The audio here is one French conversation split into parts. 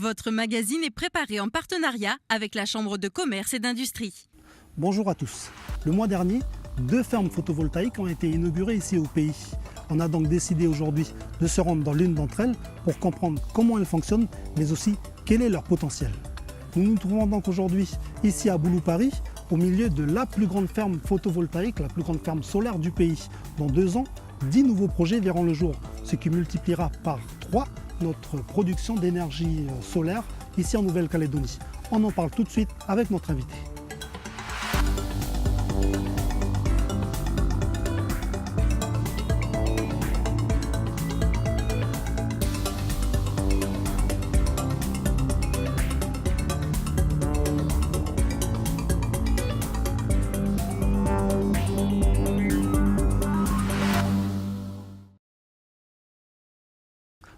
Votre magazine est préparé en partenariat avec la Chambre de commerce et d'industrie. Bonjour à tous. Le mois dernier, 2 fermes photovoltaïques ont été inaugurées ici au pays. On a donc décidé aujourd'hui de se rendre dans l'une d'entre elles pour comprendre comment elles fonctionnent, mais aussi quel est leur potentiel. Nous nous trouvons donc aujourd'hui ici à Boulou-Paris, au milieu de la plus grande ferme photovoltaïque, la plus grande ferme solaire du pays. Dans 2 ans, 10 nouveaux projets verront le jour, ce qui multipliera par 3 notre production d'énergie solaire ici en Nouvelle-Calédonie. On en parle tout de suite avec notre invité.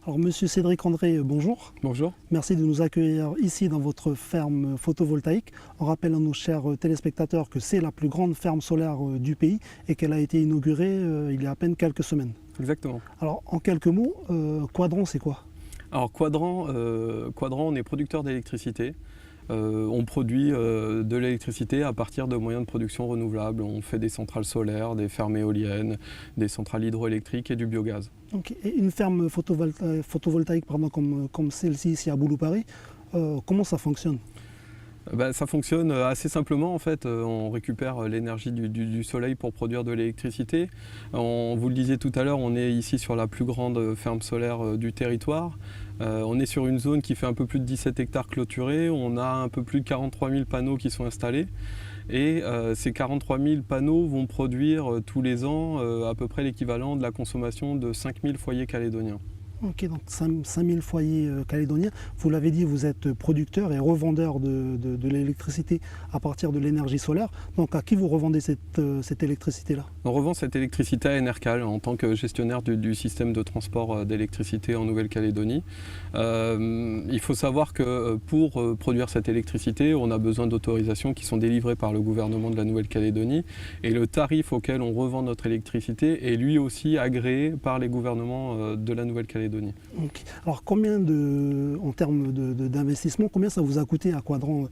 Alors Monsieur Cédric André, bonjour. Bonjour. Merci de nous accueillir ici dans votre ferme photovoltaïque. On rappelle à nos chers téléspectateurs que c'est la plus grande ferme solaire du pays et qu'elle a été inaugurée il y a à peine quelques semaines. Exactement. Alors en quelques mots, Quadrant c'est quoi? Alors Quadrant, on est producteur d'électricité. On produit de l'électricité à partir de moyens de production renouvelables. On fait des centrales solaires, des fermes éoliennes, des centrales hydroélectriques et du biogaz. Okay. Et une ferme photovoltaïque comme celle-ci ici à Boulou-Paris, comment ça fonctionne? Ça fonctionne assez simplement en fait. On récupère l'énergie du soleil pour produire de l'électricité. Vous le disiez tout à l'heure, on est ici sur la plus grande ferme solaire du territoire. On est sur une zone qui fait un peu plus de 17 hectares clôturés. On a un peu plus de 43 000 panneaux qui sont installés. Et ces 43 000 panneaux vont produire tous les ans à peu près l'équivalent de la consommation de 5 000 foyers calédoniens. Ok, donc 5 000 foyers calédoniens. Vous l'avez dit, vous êtes producteur et revendeur de l'électricité à partir de l'énergie solaire. Donc à qui vous revendez cette électricité-là? On revend cette électricité à Enercal en tant que gestionnaire du système de transport d'électricité en Nouvelle-Calédonie. Il faut savoir que pour produire cette électricité, on a besoin d'autorisations qui sont délivrées par le gouvernement de la Nouvelle-Calédonie. Et le tarif auquel on revend notre électricité est lui aussi agréé par les gouvernements de la Nouvelle-Calédonie. Okay. Alors combien en termes d'investissement, combien ça vous a coûté à Quadrant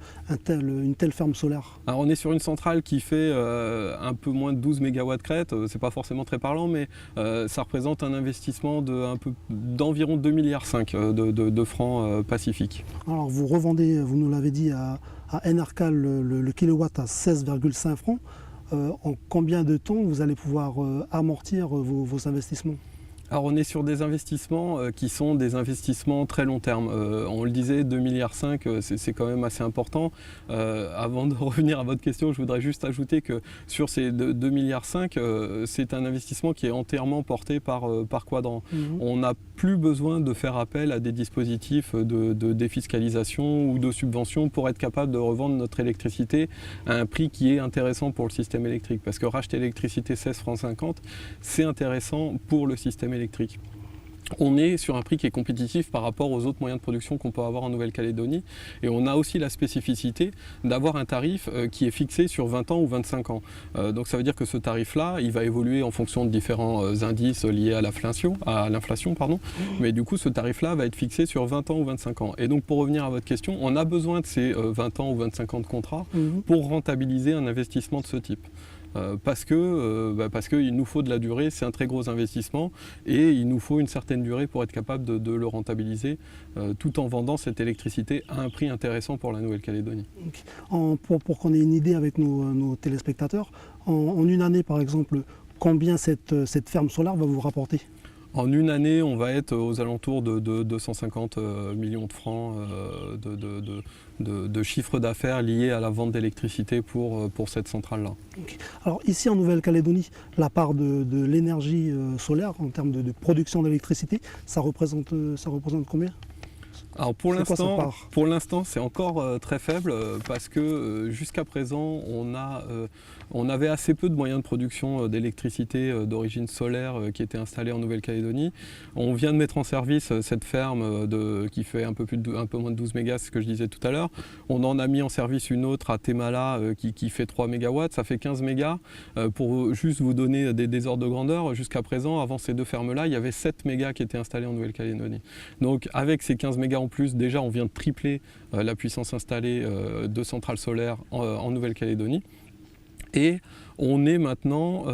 une telle ferme solaire? Alors on est sur une centrale qui fait un peu moins de 12 MW crête, c'est pas forcément très parlant, mais ça représente un investissement d'environ 2,5 milliards de francs pacifiques. Alors vous revendez, vous nous l'avez dit, à Enercal le kilowatt à 16,5 francs. En combien de temps vous allez pouvoir amortir vos investissements? Alors on est sur des investissements qui sont des investissements très long terme. On le disait, 2,5 milliards, c'est quand même assez important. Avant de revenir à votre question, je voudrais juste ajouter que sur ces 2,5 milliards, c'est un investissement qui est entièrement porté par Quadrant. On n'a plus besoin de faire appel à des dispositifs de défiscalisation ou de subvention pour être capable de revendre notre électricité à un prix qui est intéressant pour le système électrique. Parce que racheter l'électricité 16,50 francs, c'est intéressant pour le système électrique. On est sur un prix qui est compétitif par rapport aux autres moyens de production qu'on peut avoir en Nouvelle-Calédonie et on a aussi la spécificité d'avoir un tarif qui est fixé sur 20 ans ou 25 ans. Donc ça veut dire que ce tarif-là, il va évoluer en fonction de différents indices liés à l'inflation, mais du coup ce tarif-là va être fixé sur 20 ans ou 25 ans. Et donc pour revenir à votre question, on a besoin de ces 20 ans ou 25 ans de contrat pour rentabiliser un investissement de ce type. Parce qu'il nous faut de la durée, c'est un très gros investissement et il nous faut une certaine durée pour être capable de le rentabiliser tout en vendant cette électricité à un prix intéressant pour la Nouvelle-Calédonie. Okay. Pour qu'on ait une idée avec nos téléspectateurs, en une année par exemple, combien cette ferme solaire va vous rapporter? En une année, on va être aux alentours de 250 millions de francs de chiffre d'affaires lié à la vente d'électricité pour cette centrale-là. Okay. Alors ici en Nouvelle-Calédonie, la part de l'énergie solaire en termes de production d'électricité, ça représente combien? Alors pour l'instant, c'est encore très faible parce que jusqu'à présent, on avait assez peu de moyens de production d'électricité d'origine solaire qui étaient installés en Nouvelle-Calédonie. On vient de mettre en service cette ferme qui fait un peu moins de 12 mégas, ce que je disais tout à l'heure. On en a mis en service une autre à Temala qui fait 3 mégawatts, ça fait 15 mégas. Pour juste vous donner des ordres de grandeur, jusqu'à présent, avant ces deux fermes-là, il y avait 7 mégas qui étaient installés en Nouvelle-Calédonie. Donc avec ces 15 mégas en plus, déjà, on vient de tripler la puissance installée de centrales solaires en Nouvelle-Calédonie. Et on est maintenant,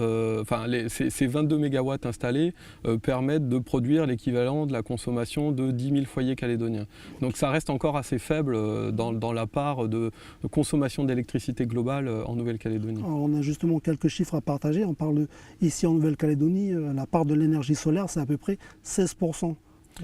ces 22 MW installés permettent de produire l'équivalent de la consommation de 10 000 foyers calédoniens. Donc ça reste encore assez faible dans la part de consommation d'électricité globale en Nouvelle-Calédonie. On a justement quelques chiffres à partager. On parle ici en Nouvelle-Calédonie, la part de l'énergie solaire, c'est à peu près 16%.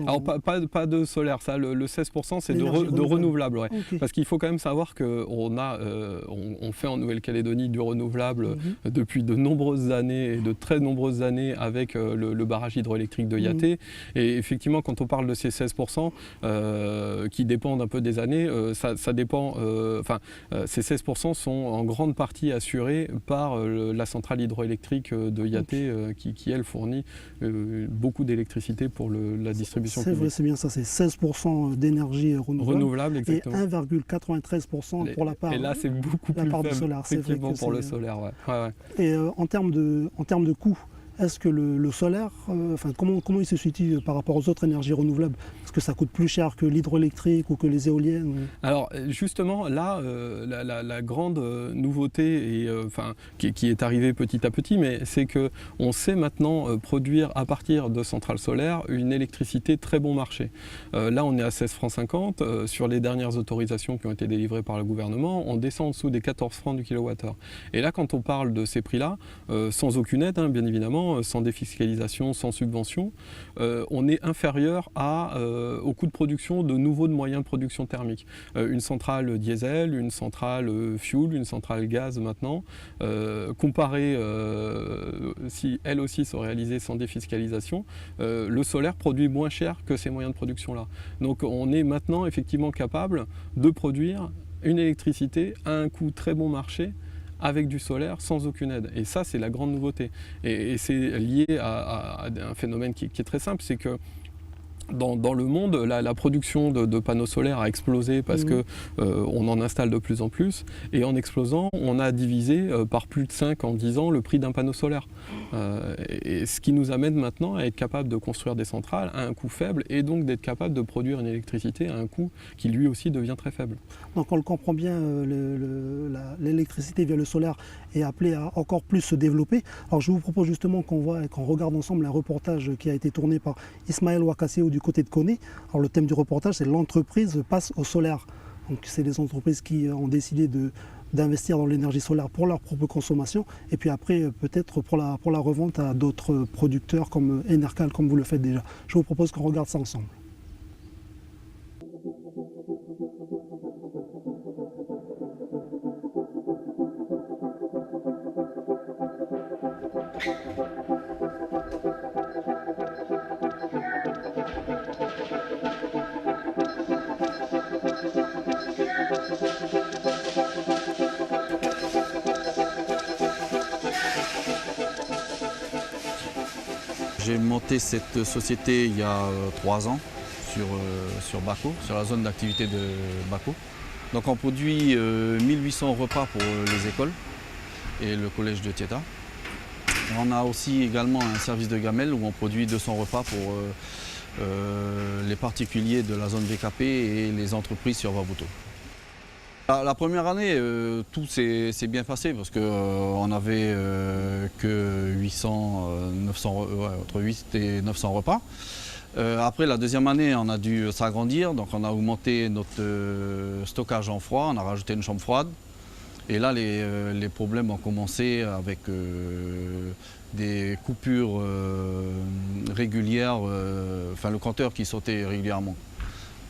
Alors pas de solaire, ça, le 16% c'est de renouvelable. Ouais. Okay. Parce qu'il faut quand même savoir qu'on on fait en Nouvelle-Calédonie du renouvelable depuis de nombreuses années et de très nombreuses années avec le barrage hydroélectrique de Yaté. Et effectivement, quand on parle de ces 16% qui dépendent un peu des années, ça dépend. Ces 16% sont en grande partie assurés par la centrale hydroélectrique de Yaté qui elle fournit beaucoup d'électricité pour la distribution. C'est vrai, c'est bien ça, c'est 16% d'énergie renouvelable exactement. Et 1,93% pour la part. Et là, c'est beaucoup plus faible, solaire. Effectivement, pour le solaire. Ouais. Et en termes de coût, est-ce que le solaire, comment il se situe par rapport aux autres énergies renouvelables? Est-ce que ça coûte plus cher que l'hydroélectrique ou que les éoliennes? Alors justement, là, la grande nouveauté qui est arrivée petit à petit, mais c'est qu'on sait maintenant produire à partir de centrales solaires une électricité très bon marché. Là, on est à 16,50 francs. Sur les dernières autorisations qui ont été délivrées par le gouvernement, on descend en dessous des 14 francs du kilowattheure. Et là, quand on parle de ces prix-là, sans aucune aide, bien évidemment, sans défiscalisation, sans subvention, on est inférieur au coût de production de nouveaux moyens de production thermique. Une centrale diesel, une centrale fuel, une centrale gaz maintenant, comparée, si elles aussi sont réalisées sans défiscalisation, le solaire produit moins cher que ces moyens de production-là. Donc on est maintenant effectivement capable de produire une électricité à un coût très bon marché, avec du solaire sans aucune aide. Et ça, c'est la grande nouveauté. Et c'est lié à un phénomène qui est très simple, c'est que dans le monde, la production de panneaux solaires a explosé parce qu'on en installe de plus en plus. Et en explosant, on a divisé par plus de 5 en 10 ans le prix d'un panneau solaire. Et ce qui nous amène maintenant à être capable de construire des centrales à un coût faible et donc d'être capable de produire une électricité à un coût qui lui aussi devient très faible. Donc on le comprend bien, l'électricité via le solaire est appelée à encore plus se développer. Alors je vous propose justement qu'on regarde ensemble un reportage qui a été tourné par Ismaël Ouakasséou du côté de Koné. Alors le thème du reportage, c'est l'entreprise passe au solaire. Donc c'est les entreprises qui ont décidé d'investir dans l'énergie solaire pour leur propre consommation et puis après peut-être pour la revente à d'autres producteurs comme Enercal, comme vous le faites déjà. Je vous propose qu'on regarde ça ensemble. J'ai monté cette société il y a 3 ans sur Bako, sur la zone d'activité de Bako. Donc on produit 1800 repas pour les écoles et le collège de Tieta. On a aussi également un service de gamelle où on produit 200 repas pour les particuliers de la zone VKP et les entreprises sur Wabuto. La première année, tout s'est bien passé parce qu'on n'avait que 900, entre 8 et 900 repas. Après la deuxième année, on a dû s'agrandir, donc on a augmenté notre stockage en froid, on a rajouté une chambre froide. Et là, les problèmes ont commencé avec des coupures régulières, le compteur qui sautait régulièrement.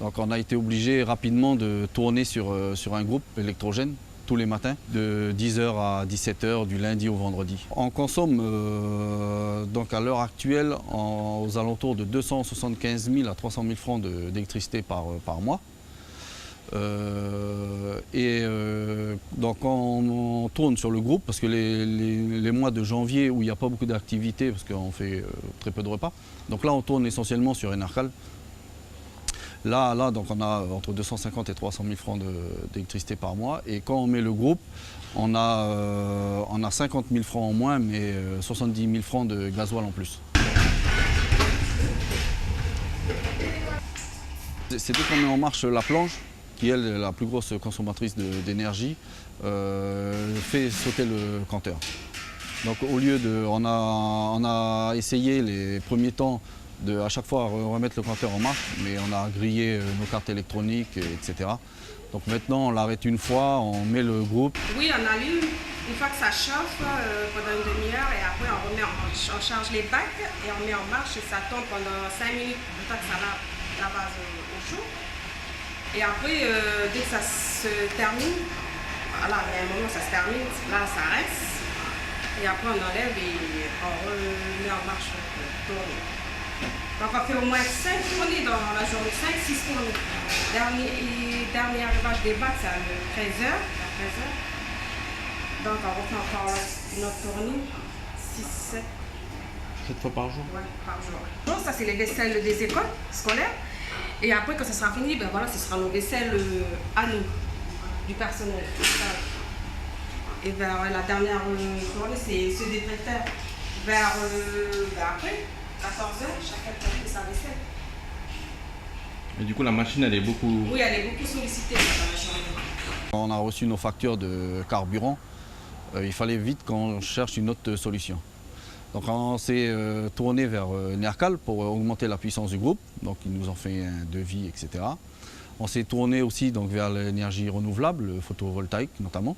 Donc on a été obligé rapidement de tourner sur un groupe électrogène tous les matins, de 10h à 17h du lundi au vendredi. On consomme donc à l'heure actuelle aux alentours de 275 000 à 300 000 francs d'électricité par mois. Donc on tourne sur le groupe parce que les mois de janvier où il n'y a pas beaucoup d'activité parce qu'on fait très peu de repas. Donc là on tourne essentiellement sur Enercal. Là, donc on a entre 250 et 300 000 francs d'électricité par mois. Et quand on met le groupe, on a 50 000 francs en moins, mais 70 000 francs de gasoil en plus. C'est dès qu'on met en marche la planche, qui est la plus grosse consommatrice d'énergie, fait sauter le compteur. Donc au lieu de, on a essayé les premiers temps de à chaque fois remettre le compteur en marche, mais on a grillé nos cartes électroniques, etc. Donc maintenant on l'arrête une fois, on met le groupe. Oui, on allume une fois que ça chauffe pendant une demi-heure et après on remet on charge les bacs et on met en marche et ça tombe pendant 5 minutes le temps que ça lave la base au chaud. Et après, dès que ça se termine, voilà, il y a un moment où ça se termine, là ça reste. Et après on enlève et on remet en marche tourner. Donc on fait au moins 5 tournées dans la journée, 5-6 tournées. Dernier arrivage des bacs, c'est à 13h. Donc on refait encore une autre tournée, 6-7. 7 fois par jour? Ouais, par jour. Donc ça c'est les vaisselles des écoles scolaires. Et après quand ça sera fini, ben voilà, ce sera nos vaisselles à nous, du personnel. Et vers la dernière journée, c'est ceux des traiteurs. Vers après, 14h, chacun fait sa vaisselle. Et du coup, la machine, elle est beaucoup... Oui, elle est beaucoup sollicitée dans la journée. On a reçu nos factures de carburant, il fallait vite qu'on cherche une autre solution. Donc on s'est tourné vers Nercal pour augmenter la puissance du groupe, donc ils nous ont fait un devis, etc. On s'est tourné aussi donc, vers l'énergie renouvelable, le photovoltaïque notamment.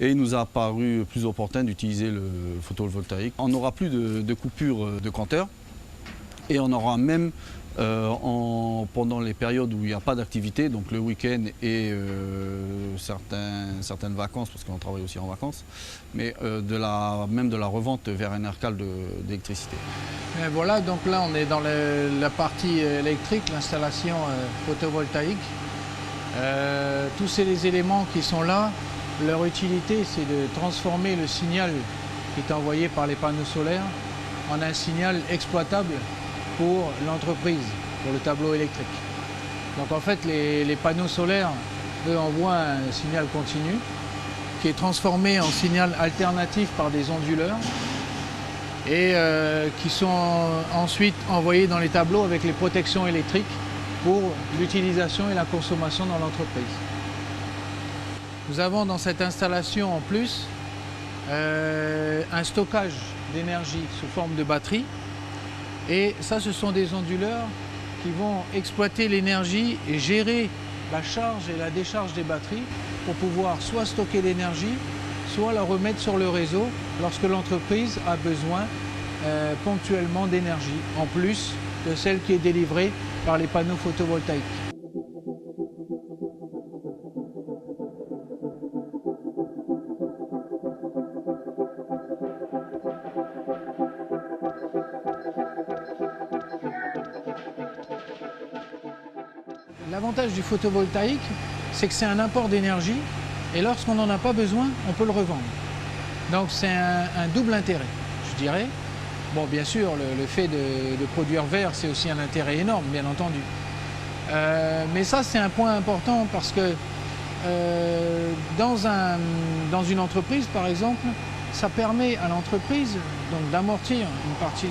Et il nous a paru plus opportun d'utiliser le photovoltaïque. On n'aura plus de coupure de compteur et on aura même pendant les périodes où il n'y a pas d'activité, donc le week-end et certaines vacances, parce qu'on travaille aussi en vacances, mais même de la revente vers un Nercal d'électricité. Voilà, donc là on est dans la partie électrique, l'installation photovoltaïque. Tous ces éléments qui sont là, leur utilité c'est de transformer le signal qui est envoyé par les panneaux solaires en un signal exploitable pour l'entreprise, pour le tableau électrique. Donc en fait les panneaux solaires, eux, envoient un signal continu qui est transformé en signal alternatif par des onduleurs et qui sont ensuite envoyés dans les tableaux avec les protections électriques pour l'utilisation et la consommation dans l'entreprise. Nous avons dans cette installation en plus un stockage d'énergie sous forme de batterie. Et ça, ce sont des onduleurs qui vont exploiter l'énergie et gérer la charge et la décharge des batteries pour pouvoir soit stocker l'énergie, soit la remettre sur le réseau lorsque l'entreprise a besoin ponctuellement d'énergie, en plus de celle qui est délivrée par les panneaux photovoltaïques. L'avantage du photovoltaïque, c'est que c'est un apport d'énergie et lorsqu'on n'en a pas besoin, on peut le revendre. Donc c'est un double intérêt, je dirais. Bon, bien sûr, le fait de produire vert, c'est aussi un intérêt énorme, bien entendu. Mais ça, c'est un point important parce que dans une entreprise, par exemple, ça permet à l'entreprise d'amortir une partie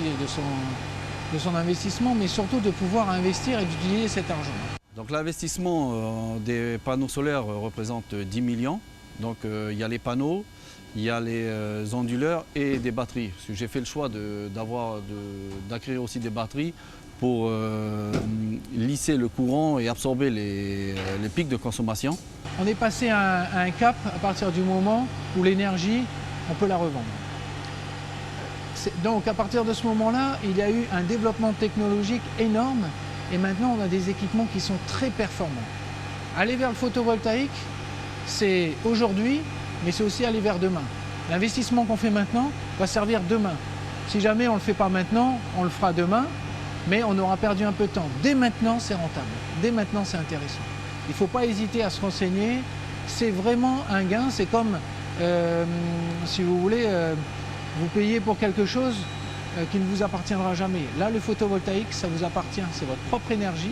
de son investissement, mais surtout de pouvoir investir et d'utiliser cet argent. Donc l'investissement des panneaux solaires représente 10 millions. Donc il y a les panneaux, il y a les onduleurs et des batteries. Parce que j'ai fait le choix d'acquérir aussi des batteries pour lisser le courant et absorber les pics de consommation. On est passé à un cap à partir du moment où l'énergie, on peut la revendre. Donc à partir de ce moment-là, il y a eu un développement technologique énorme et maintenant on a des équipements qui sont très performants. Aller vers le photovoltaïque, c'est aujourd'hui, mais c'est aussi aller vers demain. L'investissement qu'on fait maintenant va servir demain. Si jamais on ne le fait pas maintenant, on le fera demain, mais on aura perdu un peu de temps. Dès maintenant, c'est rentable. Dès maintenant, c'est intéressant. Il ne faut pas hésiter à se renseigner. C'est vraiment un gain. C'est comme, si vous voulez, vous payez pour quelque chose qui ne vous appartiendra jamais. Là, le photovoltaïque, ça vous appartient. C'est votre propre énergie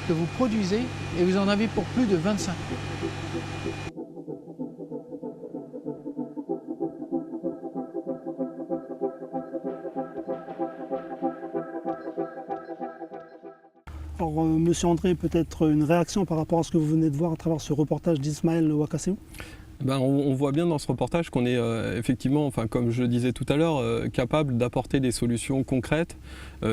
que vous produisez et vous en avez pour plus de 25 ans. Alors, Monsieur André, peut-être une réaction par rapport à ce que vous venez de voir à travers ce reportage d'Ismaël Ouakassou? On voit bien dans ce reportage qu'on est effectivement, enfin, comme je le disais tout à l'heure, capable d'apporter des solutions concrètes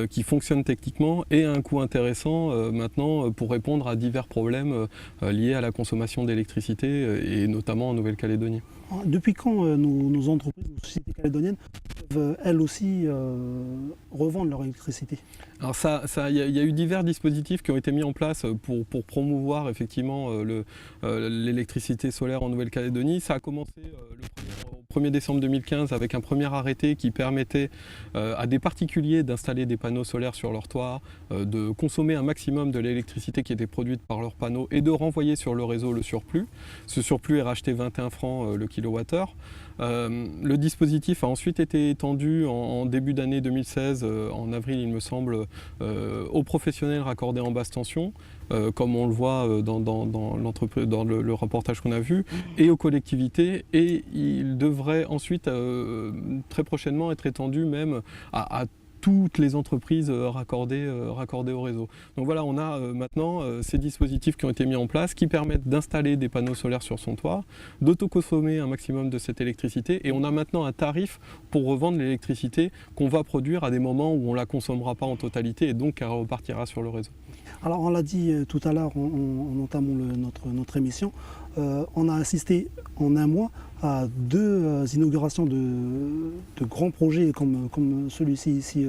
qui fonctionnent techniquement et à un coût intéressant maintenant pour répondre à divers problèmes liés à la consommation d'électricité et notamment en Nouvelle-Calédonie. Depuis quand nos entreprises, nos sociétés calédoniennes peuvent elles aussi revendre leur électricité? Alors il y a eu divers dispositifs qui ont été mis en place pour promouvoir effectivement l'électricité solaire en Nouvelle-Calédonie. Ça a commencé au 1er décembre 2015 avec un premier arrêté qui permettait à des particuliers d'installer des panneaux solaires sur leur toit, de consommer un maximum de l'électricité qui était produite par leurs panneaux et de renvoyer sur le réseau le surplus. Ce surplus est racheté 21 francs le kilowattheure. Le dispositif a ensuite été étendu en début d'année 2016, en avril il me semble, aux professionnels raccordés en basse tension, comme on le voit dans le reportage qu'on a vu, et aux collectivités, et il devrait ensuite très prochainement être étendu même à toutes les entreprises raccordées au réseau. Donc voilà, on a maintenant ces dispositifs qui ont été mis en place qui permettent d'installer des panneaux solaires sur son toit, d'autoconsommer un maximum de cette électricité, et on a maintenant un tarif pour revendre l'électricité qu'on va produire à des moments où on ne la consommera pas en totalité et donc elle repartira sur le réseau. Alors on l'a dit tout à l'heure en entamant notre émission, on a assisté en un mois à deux inaugurations de grands projets comme celui-ci ici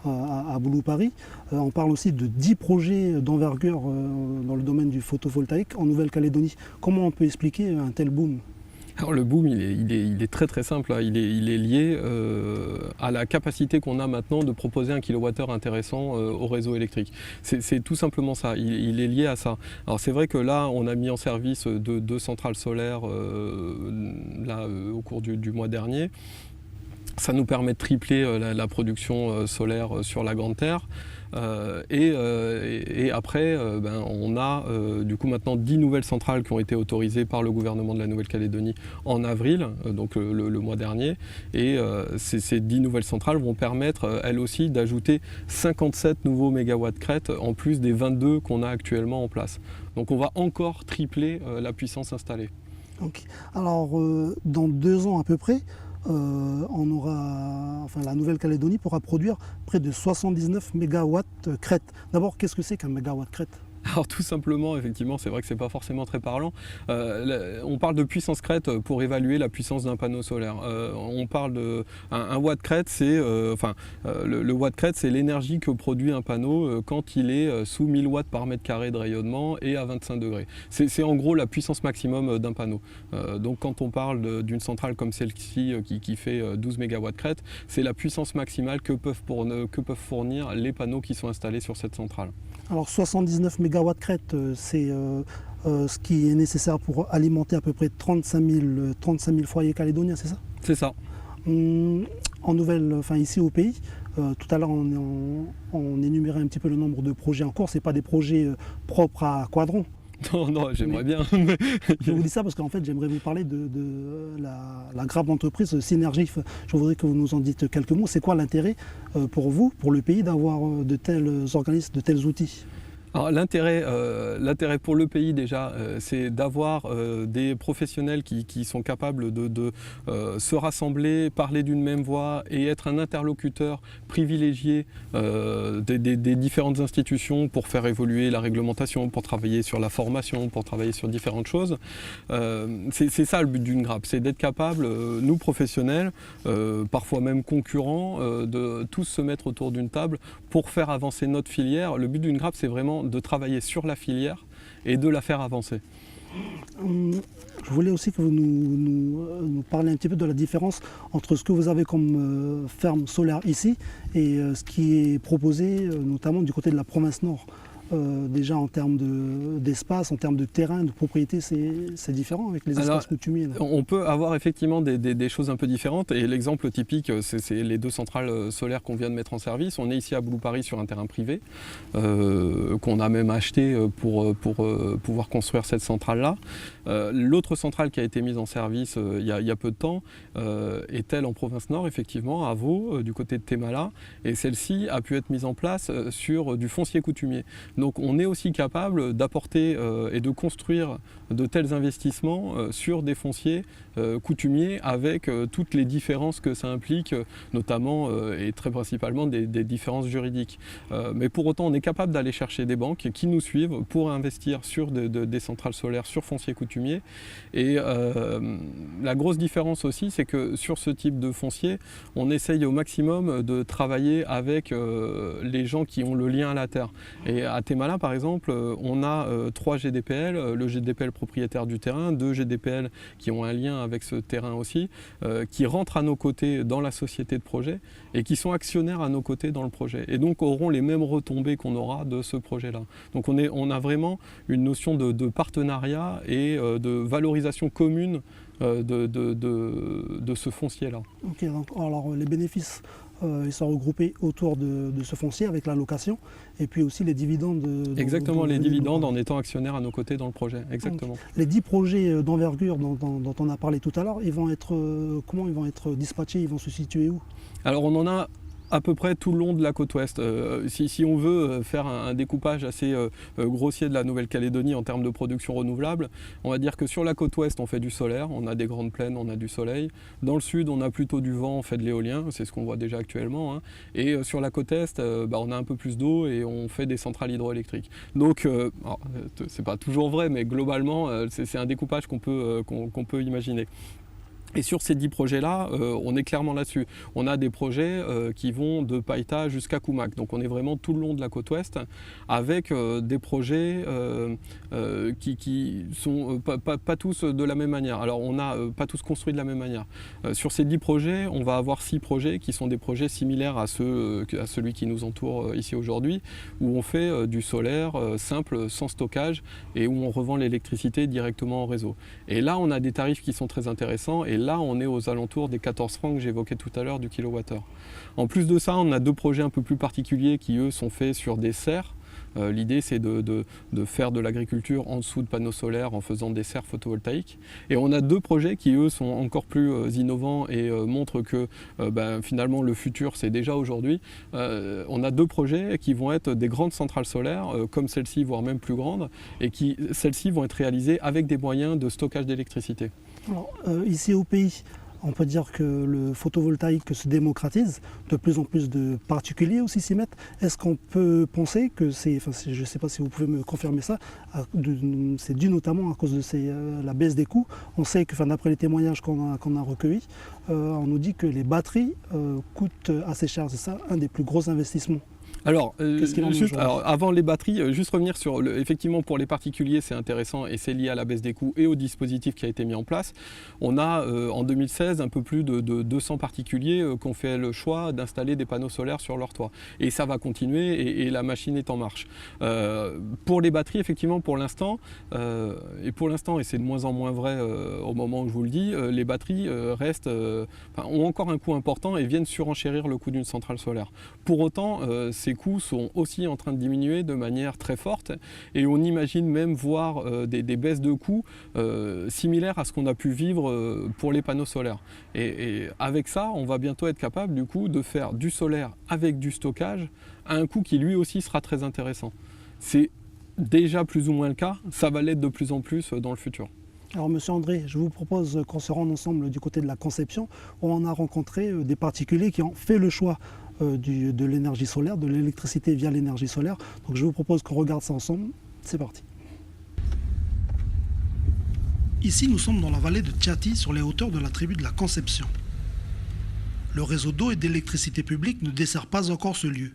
à Boulou-Paris. On parle aussi de 10 projets d'envergure dans le domaine du photovoltaïque en Nouvelle-Calédonie. Comment on peut expliquer un tel boom ? Alors le boom, il est très très simple, hein. Il est lié à la capacité qu'on a maintenant de proposer un kilowattheure intéressant au réseau électrique. C'est tout simplement ça, il est lié à ça. Alors c'est vrai que là, on a mis en service deux centrales solaires au cours du mois dernier. Ça nous permet de tripler la production solaire sur la Grande Terre. Et après, on a du coup maintenant 10 nouvelles centrales qui ont été autorisées par le gouvernement de la Nouvelle-Calédonie en avril, donc le mois dernier. Et ces 10 nouvelles centrales vont permettre, elles aussi, d'ajouter 57 nouveaux mégawatts crête en plus des 22 qu'on a actuellement en place. Donc on va encore tripler la puissance installée. Okay. Alors, dans 2 ans à peu près, la Nouvelle-Calédonie pourra produire près de 79 mégawatts crête. D'abord, qu'est-ce que c'est qu'un mégawatt crête ? Alors tout simplement, effectivement, c'est vrai que c'est pas forcément très parlant. On parle de puissance crête pour évaluer la puissance d'un panneau solaire. On parle de un watt crête, c'est le watt crête, c'est l'énergie que produit un panneau quand il est sous 1000 watts par mètre carré de rayonnement et à 25 degrés. C'est en gros la puissance maximum d'un panneau. Donc quand on parle d'une centrale comme celle-ci qui fait 12 mégawatts crête, c'est la puissance maximale que peuvent fournir les panneaux qui sont installés sur cette centrale. Alors 79 mégawatts crête, c'est ce qui est nécessaire pour alimenter à peu près 35 000 foyers calédoniens, c'est ça ? C'est ça. Ici au pays, tout à l'heure on énumérait un petit peu le nombre de projets en cours. Ce n'est pas des projets propres à Quadron. Non, j'aimerais bien. Je vous dis ça parce qu'en fait, j'aimerais vous parler de la grave entreprise Synergif. Je voudrais que vous nous en dites quelques mots. C'est quoi l'intérêt pour vous, pour le pays, d'avoir de tels organismes, de tels outils ? Alors l'intérêt pour le pays déjà, c'est d'avoir des professionnels qui sont capables de se rassembler, parler d'une même voix et être un interlocuteur privilégié des différentes institutions pour faire évoluer la réglementation, pour travailler sur la formation, pour travailler sur différentes choses. C'est ça le but d'une grappe, c'est d'être capable, nous professionnels, parfois même concurrents, de tous se mettre autour d'une table pour faire avancer notre filière. Le but d'une grappe, c'est vraiment de travailler sur la filière et de la faire avancer. Je voulais aussi que vous nous parliez un petit peu de la différence entre ce que vous avez comme ferme solaire ici et ce qui est proposé notamment du côté de la province Nord. Déjà en termes d'espace, en termes de terrain, de propriété, c'est différent avec les espaces coutumiers. On peut avoir effectivement des choses un peu différentes et l'exemple typique, c'est les 2 centrales solaires qu'on vient de mettre en service. On est ici à Boulou-Paris sur un terrain privé qu'on a même acheté pour pouvoir construire cette centrale-là. L'autre centrale qui a été mise en service il y a peu de temps est-elle en province Nord, effectivement, à Vaud, du côté de Témala, et celle-ci a pu être mise en place sur du foncier coutumier. Donc on est aussi capable d'apporter et de construire de tels investissements sur des fonciers coutumiers avec toutes les différences que ça implique, notamment et très principalement des différences juridiques. Mais pour autant, on est capable d'aller chercher des banques qui nous suivent pour investir sur des centrales solaires sur foncier coutumier. Et la grosse différence aussi, c'est que sur ce type de foncier, on essaye au maximum de travailler avec les gens qui ont le lien à la terre. Et à Témala, par exemple, on a 3 GDPL, le GDPL propriétaire du terrain, 2 GDPL qui ont un lien avec ce terrain aussi, qui rentrent à nos côtés dans la société de projet et qui sont actionnaires à nos côtés dans le projet. Et donc auront les mêmes retombées qu'on aura de ce projet-là. Donc on a vraiment une notion de partenariat et de valorisation commune de ce foncier-là. Ok, donc alors les bénéfices ils sont regroupés autour de ce foncier avec la location et puis aussi les dividendes. Exactement, les dividendes en étant actionnaire à nos côtés dans le projet. Exactement. Donc, les 10 projets d'envergure dont on a parlé tout à l'heure, ils vont être comment ils vont être dispatchés, ils vont se situer où? Alors on en a à peu près tout le long de la côte ouest. Si on veut faire un découpage assez grossier de la Nouvelle-Calédonie en termes de production renouvelable, on va dire que sur la côte ouest on fait du solaire, on a des grandes plaines, on a du soleil. Dans le sud on a plutôt du vent, on fait de l'éolien, c'est ce qu'on voit déjà actuellement. Hein. Et sur la côte est, on a un peu plus d'eau et on fait des centrales hydroélectriques. Donc c'est pas toujours vrai, mais globalement c'est un découpage qu'on peut imaginer. Et sur ces 10 projets-là, on est clairement là-dessus. On a des projets qui vont de Païta jusqu'à Koumak. Donc on est vraiment tout le long de la côte ouest avec des projets qui sont pas tous de la même manière. Alors on n'a pas tous construits de la même manière. Sur ces 10 projets, on va avoir 6 projets qui sont des projets similaires à celui qui nous entoure ici aujourd'hui, où on fait du solaire simple, sans stockage, et où on revend l'électricité directement au réseau. Et là, on a des tarifs qui sont très intéressants. Et là, on est aux alentours des 14 francs que j'évoquais tout à l'heure du kilowattheure. En plus de ça, on a 2 projets un peu plus particuliers qui, eux, sont faits sur des serres. L'idée, c'est de faire de l'agriculture en dessous de panneaux solaires en faisant des serres photovoltaïques. Et on a 2 projets qui, eux, sont encore plus innovants et montrent que finalement, le futur, c'est déjà aujourd'hui. On a 2 projets qui vont être des grandes centrales solaires, comme celle-ci, voire même plus grandes, et qui, celles-ci, vont être réalisées avec des moyens de stockage d'électricité. Alors, ici au pays, on peut dire que le photovoltaïque se démocratise, de plus en plus de particuliers aussi s'y mettent. Est-ce qu'on peut penser que je ne sais pas si vous pouvez me confirmer ça, c'est dû notamment à cause de la baisse des coûts. On sait que d'après les témoignages qu'on a recueillis, on nous dit que les batteries coûtent assez cher. C'est ça un des plus gros investissements. Alors, avant les batteries, juste revenir sur, effectivement pour les particuliers c'est intéressant et c'est lié à la baisse des coûts et au dispositif qui a été mis en place. On a en 2016 un peu plus de 200 particuliers qui ont fait le choix d'installer des panneaux solaires sur leur toit. Et ça va continuer et la machine est en marche. Pour les batteries, effectivement pour l'instant, et c'est de moins en moins vrai au moment où je vous le dis, les batteries ont encore un coût important et viennent surenchérir le coût d'une centrale solaire. Pour autant, ces coûts sont aussi en train de diminuer de manière très forte et on imagine même voir des baisses de coûts similaires à ce qu'on a pu vivre pour les panneaux solaires. Et avec ça, on va bientôt être capable du coup de faire du solaire avec du stockage à un coût qui lui aussi sera très intéressant. C'est déjà plus ou moins le cas, ça va l'être de plus en plus dans le futur. Alors Monsieur André, je vous propose qu'on se rende ensemble du côté de la conception où on a rencontré des particuliers qui ont fait le choix de l'énergie solaire, de l'électricité via l'énergie solaire. Donc je vous propose qu'on regarde ça ensemble. C'est parti. Ici, nous sommes dans la vallée de Tiati, sur les hauteurs de la tribu de la Conception. Le réseau d'eau et d'électricité publique ne dessert pas encore ce lieu.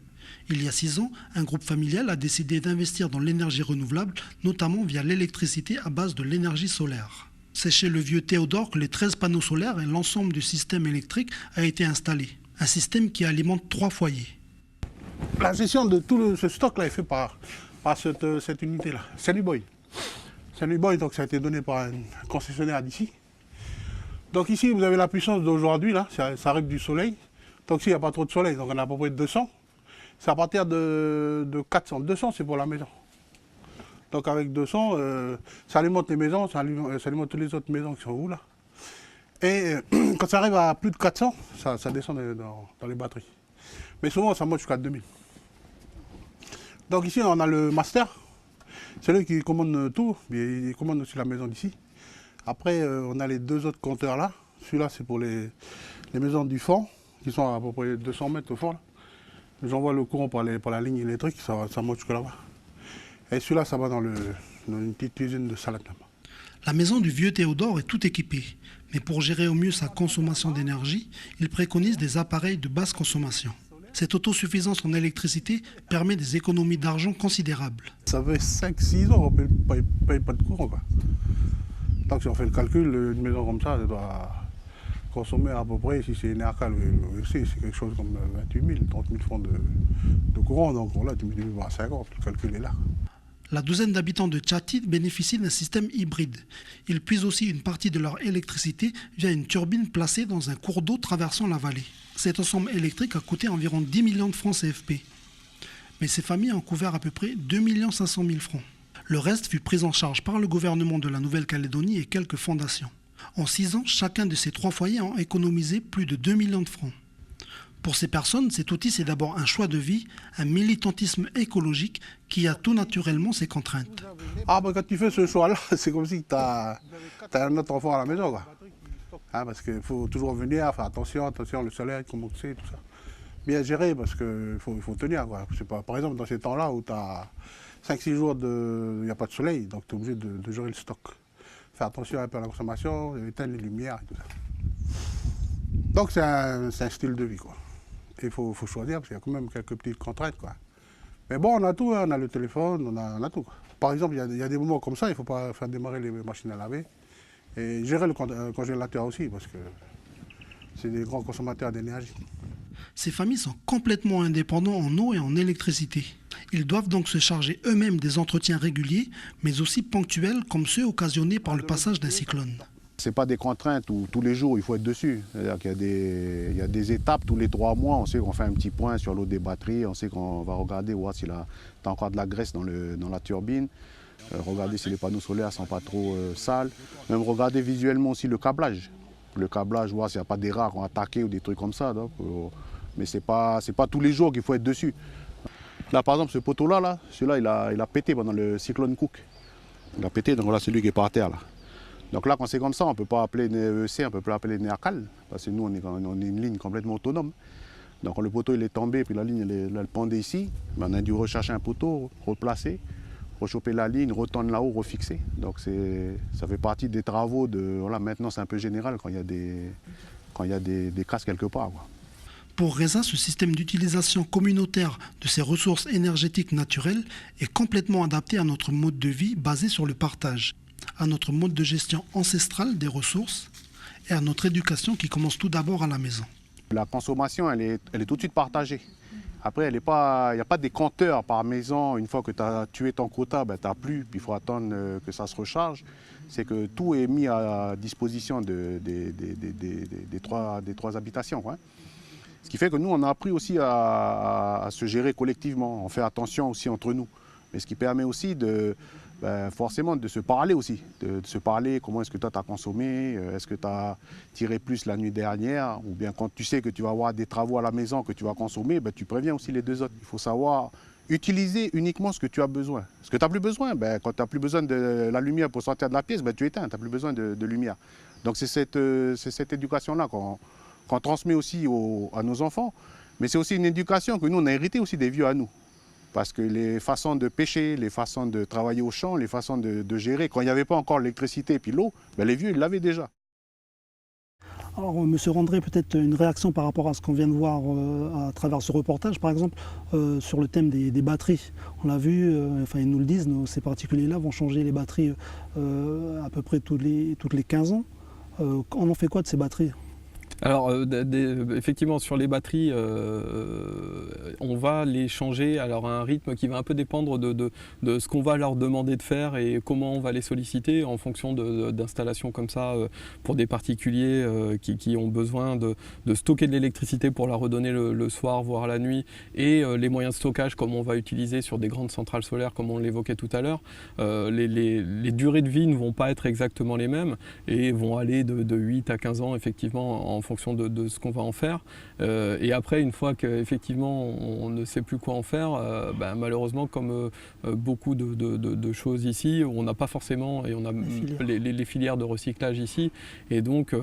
Il y a 6 ans, un groupe familial a décidé d'investir dans l'énergie renouvelable, notamment via l'électricité à base de l'énergie solaire. C'est chez le vieux Théodore que les 13 panneaux solaires et l'ensemble du système électrique a été installé. Un système qui alimente 3 foyers. La gestion de tout ce stock-là est fait par cette unité-là, Sanuboy. Sanuboy, donc ça a été donné par un concessionnaire d'ici. Donc ici, vous avez la puissance d'aujourd'hui, là, ça arrive du soleil. Donc ici, il n'y a pas trop de soleil, donc on a à peu près 200. C'est à partir de 400. 200, c'est pour la maison. Donc avec 200, ça alimente les maisons, ça alimente toutes les autres maisons qui sont où, là. Et quand ça arrive à plus de 400, ça descend dans les batteries. Mais souvent, ça monte jusqu'à 2000. Donc ici, on a le master. C'est lui qui commande tout, mais il commande aussi la maison d'ici. Après, on a les deux autres compteurs là. Celui-là, c'est pour les maisons du fond, qui sont à peu près 200 mètres au fond. J'envoie le courant par la ligne électrique, ça monte jusque là-bas. Et celui-là, ça va dans une petite usine de salade là-bas. La maison du vieux Théodore est tout équipée. Mais pour gérer au mieux sa consommation d'énergie, il préconise des appareils de basse consommation. Cette autosuffisance en électricité permet des économies d'argent considérables. Ça fait 5-6 ans qu'on ne paye pas de courant, quoi. Donc si on fait le calcul, une maison comme ça, elle doit consommer à peu près, si c'est énercal, c'est quelque chose comme 28 000, 30 000 francs de courant. Donc là, tu multiplies par 50, le calcul est là. La douzaine d'habitants de Tchati bénéficient d'un système hybride. Ils puisent aussi une partie de leur électricité via une turbine placée dans un cours d'eau traversant la vallée. Cet ensemble électrique a coûté environ 10 millions de francs CFP. Mais ces familles ont couvert à peu près 2 500 000 francs. Le reste fut pris en charge par le gouvernement de la Nouvelle-Calédonie et quelques fondations. En 6 ans, chacun de ces 3 foyers a économisé plus de 2 millions de francs. Pour ces personnes, cet outil, c'est d'abord un choix de vie, un militantisme écologique qui a tout naturellement ses contraintes. Ah, quand tu fais ce choix-là, c'est comme si tu as un autre enfant à la maison, quoi. Parce qu'il faut toujours venir, faire attention, le soleil, comment c'est, tout ça. Bien gérer, parce qu'il faut tenir, quoi. C'est pas, par exemple, dans ces temps-là où tu as 5-6 jours, il n'y a pas de soleil, donc tu es obligé de gérer le stock. Faire attention un peu à la consommation, éteindre les lumières et tout ça. Donc c'est un style de vie, quoi. Il faut choisir, parce qu'il y a quand même quelques petites contraintes, quoi. Mais bon, on a tout, hein. On a le téléphone, on a tout, quoi. Par exemple, il y a des moments comme ça, il ne faut pas faire démarrer les machines à laver. Et gérer le congélateur aussi, parce que c'est des grands consommateurs d'énergie. Ces familles sont complètement indépendants en eau et en électricité. Ils doivent donc se charger eux-mêmes des entretiens réguliers, mais aussi ponctuels, comme ceux occasionnés par le passage d'un cyclone. Ce n'est pas des contraintes où tous les jours il faut être dessus. C'est-à-dire qu'il y a des étapes tous les 3 mois. On sait qu'on fait un petit point sur l'eau des batteries. On sait qu'on va regarder voir s'il y a encore de la graisse dans la turbine. Regarder si les panneaux solaires ne sont pas trop sales. Même regarder visuellement aussi le câblage. Le câblage, voir s'il n'y a pas des rats qui ont attaqué ou des trucs comme ça. Donc, mais ce n'est pas tous les jours qu'il faut être dessus. Là, par exemple, ce poteau-là, celui-là, il a pété pendant le cyclone Cook. Il a pété, donc voilà celui qui est par terre là. Donc là, quand c'est comme ça, on ne peut pas appeler NEC, on ne peut pas appeler NEACAL, parce que nous, on est une ligne complètement autonome. Donc le poteau, il est tombé, puis la ligne, elle pendait ici. On a dû rechercher un poteau, replacer, rechoper la ligne, retendre là-haut, refixer. Donc ça fait partie des travaux voilà, maintenant, c'est un peu général quand il y a des casses quelque part, quoi. Pour Reza, ce système d'utilisation communautaire de ces ressources énergétiques naturelles est complètement adapté à notre mode de vie basé sur le partage, à notre mode de gestion ancestrale des ressources et à notre éducation qui commence tout d'abord à la maison. La consommation, elle est tout de suite partagée. Après, il n'y a pas des compteurs par maison. Une fois que tu as tué ton quota, tu n'as plus, puis il faut attendre que ça se recharge. C'est que tout est mis à disposition des 3 habitations, quoi. Ce qui fait que nous, on a appris aussi à se gérer collectivement. On fait attention aussi entre nous. Mais ce qui permet aussi forcément de se parler aussi. De se parler, comment est-ce que toi tu as consommé, est-ce que tu as tiré plus la nuit dernière, ou bien quand tu sais que tu vas avoir des travaux à la maison que tu vas consommer, tu préviens aussi les 2 autres. Il faut savoir utiliser uniquement ce que tu as besoin. Ce que tu n'as plus besoin, quand tu n'as plus besoin de la lumière pour sortir de la pièce, tu éteins, tu n'as plus besoin de lumière. Donc c'est cette éducation-là qu'on transmet aussi à nos enfants, mais c'est aussi une éducation que nous, on a hérité aussi des vieux à nous. Parce que les façons de pêcher, les façons de travailler au champ, les façons de gérer, quand il n'y avait pas encore l'électricité et puis l'eau, les vieux, ils l'avaient déjà. Alors, M. Randré, peut-être une réaction par rapport à ce qu'on vient de voir à travers ce reportage, par exemple, sur le thème des batteries. On l'a vu, ils nous le disent, ces particuliers-là vont changer les batteries à peu près toutes les 15 ans. On en fait quoi de ces batteries ? Alors effectivement sur les batteries, on va les changer alors à un rythme qui va un peu dépendre de ce qu'on va leur demander de faire et comment on va les solliciter en fonction d'installations comme ça pour des particuliers qui ont besoin de stocker de l'électricité pour la redonner le soir voire la nuit et les moyens de stockage comme on va utiliser sur des grandes centrales solaires comme on l'évoquait tout à l'heure. Les durées de vie ne vont pas être exactement les mêmes et vont aller de 8 à 15 ans effectivement en fonction de ce qu'on va en faire. Et après, une fois qu'effectivement on ne sait plus quoi en faire, malheureusement, comme beaucoup de choses ici, on n'a pas forcément, et on a les filières de recyclage ici, et donc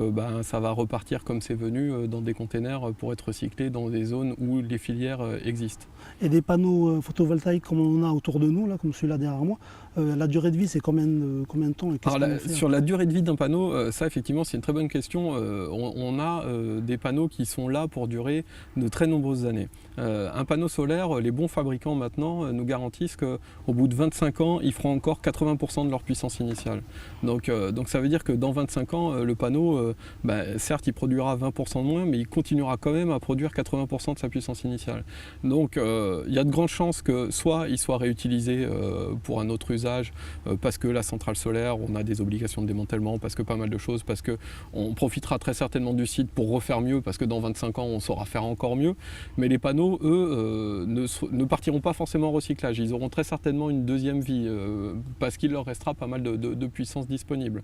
ça va repartir comme c'est venu dans des containers pour être recyclé dans des zones où les filières existent. Et des panneaux photovoltaïques comme on a autour de nous, là, comme celui-là derrière moi, la durée de vie c'est combien de temps et sur la durée de vie d'un panneau, ça effectivement c'est une très bonne question. On a des panneaux qui sont là pour durer de très nombreuses années. Un panneau solaire, les bons fabricants maintenant nous garantissent qu'au bout de 25 ans, ils feront encore 80% de leur puissance initiale. Donc ça veut dire que dans 25 ans, le panneau, certes il produira 20% de moins, mais il continuera quand même à produire 80% de sa puissance initiale. Donc il y a de grandes chances que soit il soit réutilisé pour un autre usage, parce que la centrale solaire, on a des obligations de démantèlement, parce que pas mal de choses, parce qu'on profitera très certainement du site pour refaire mieux, parce que dans 25 ans on saura faire encore mieux. Mais les panneaux, eux, ne partiront pas forcément en recyclage. Ils auront très certainement une deuxième vie, parce qu'il leur restera pas mal de puissance disponible.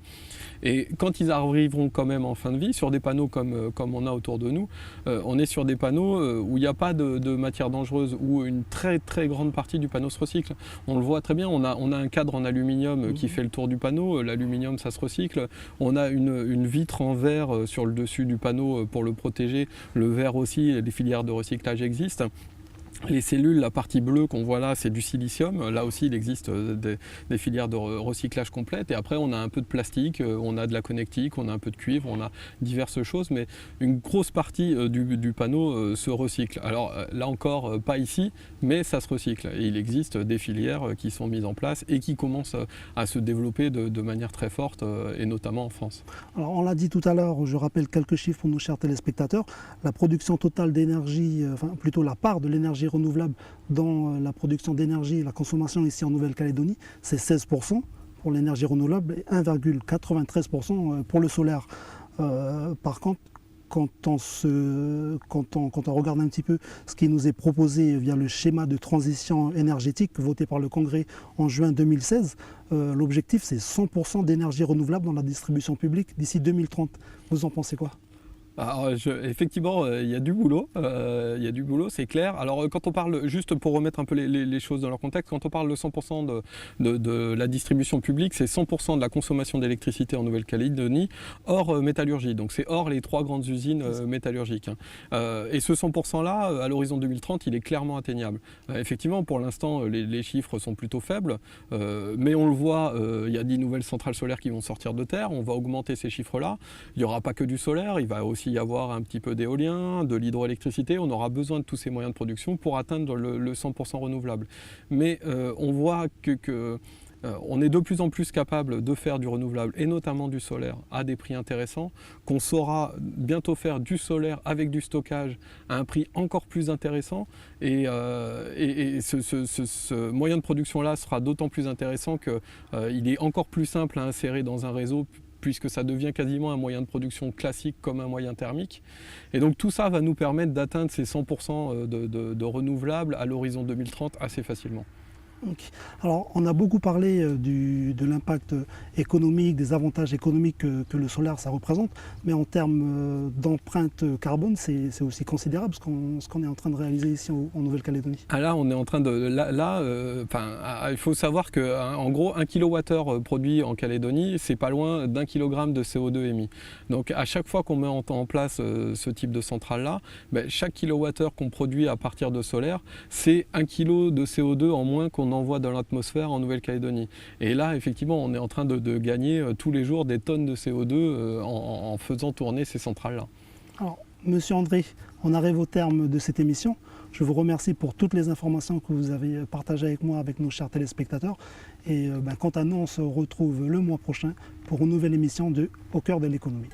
Et quand ils arriveront quand même en fin de vie, sur des panneaux comme on a autour de nous, on est sur des panneaux où il n'y a pas de matière dangereuse, où une très très grande partie du panneau se recycle. On le voit très bien, on a un cadre en aluminium qui fait le tour du panneau, l'aluminium ça se recycle, on a une vitre en verre sur le dessus du panneau pour le protéger, le verre aussi, les filières de recyclage existent. Les cellules, la partie bleue qu'on voit là, c'est du silicium. Là aussi, il existe des filières de recyclage complètes. Et après, on a un peu de plastique, on a de la connectique, on a un peu de cuivre, on a diverses choses. Mais une grosse partie du panneau se recycle. Alors là encore, pas ici, mais ça se recycle. Et il existe des filières qui sont mises en place et qui commencent à se développer de manière très forte, et notamment en France. Alors, on l'a dit tout à l'heure, je rappelle quelques chiffres pour nos chers téléspectateurs. La production totale d'énergie, enfin plutôt la part de l'énergie renouvelable dans la production d'énergie et la consommation ici en Nouvelle-Calédonie, c'est 16% pour l'énergie renouvelable et 1,93% pour le solaire. Par contre, quand on regarde un petit peu ce qui nous est proposé via le schéma de transition énergétique voté par le Congrès en juin 2016, l'objectif c'est 100% d'énergie renouvelable dans la distribution publique d'ici 2030. Vous en pensez quoi ? Alors, effectivement, il y a du boulot, c'est clair. Alors, quand on parle, juste pour remettre un peu les choses dans leur contexte, quand on parle de 100% de la distribution publique, c'est 100% de la consommation d'électricité en Nouvelle-Calédonie, hors métallurgie. Donc, c'est hors les 3 grandes usines métallurgiques. Et ce 100%-là, à l'horizon 2030, il est clairement atteignable. Effectivement, pour l'instant, les chiffres sont plutôt faibles, mais on le voit, il y a 10 nouvelles centrales solaires qui vont sortir de terre, on va augmenter ces chiffres-là. Il n'y aura pas que du solaire, il va aussi y avoir un petit peu d'éolien, de l'hydroélectricité, on aura besoin de tous ces moyens de production pour atteindre le 100% renouvelable. Mais on voit on est de plus en plus capable de faire du renouvelable et notamment du solaire à des prix intéressants, qu'on saura bientôt faire du solaire avec du stockage à un prix encore plus intéressant et ce moyen de production-là sera d'autant plus intéressant qu'il est encore plus simple à insérer dans un réseau puisque ça devient quasiment un moyen de production classique comme un moyen thermique. Et donc tout ça va nous permettre d'atteindre ces 100% de renouvelables à l'horizon 2030 assez facilement. Okay. Alors, on a beaucoup parlé de l'impact économique, des avantages économiques que le solaire ça représente, mais en termes d'empreinte carbone, c'est aussi considérable ce qu'on est en train de réaliser ici en Nouvelle-Calédonie. Ah là, on est en train de... il faut savoir qu'en gros, 1 kWh produit en Calédonie, c'est pas loin d'1 kg de CO2 émis. Donc à chaque fois qu'on met en place ce type de centrale-là, chaque kilowattheure qu'on produit à partir de solaire, c'est 1 kg de CO2 en moins qu'on envoie dans l'atmosphère en Nouvelle-Calédonie. Et là, effectivement, on est en train de gagner tous les jours des tonnes de CO2 en faisant tourner ces centrales-là. Alors, Monsieur André, on arrive au terme de cette émission. Je vous remercie pour toutes les informations que vous avez partagées avec moi, avec nos chers téléspectateurs. Et quant à nous, on se retrouve le mois prochain pour une nouvelle émission de Au cœur de l'économie.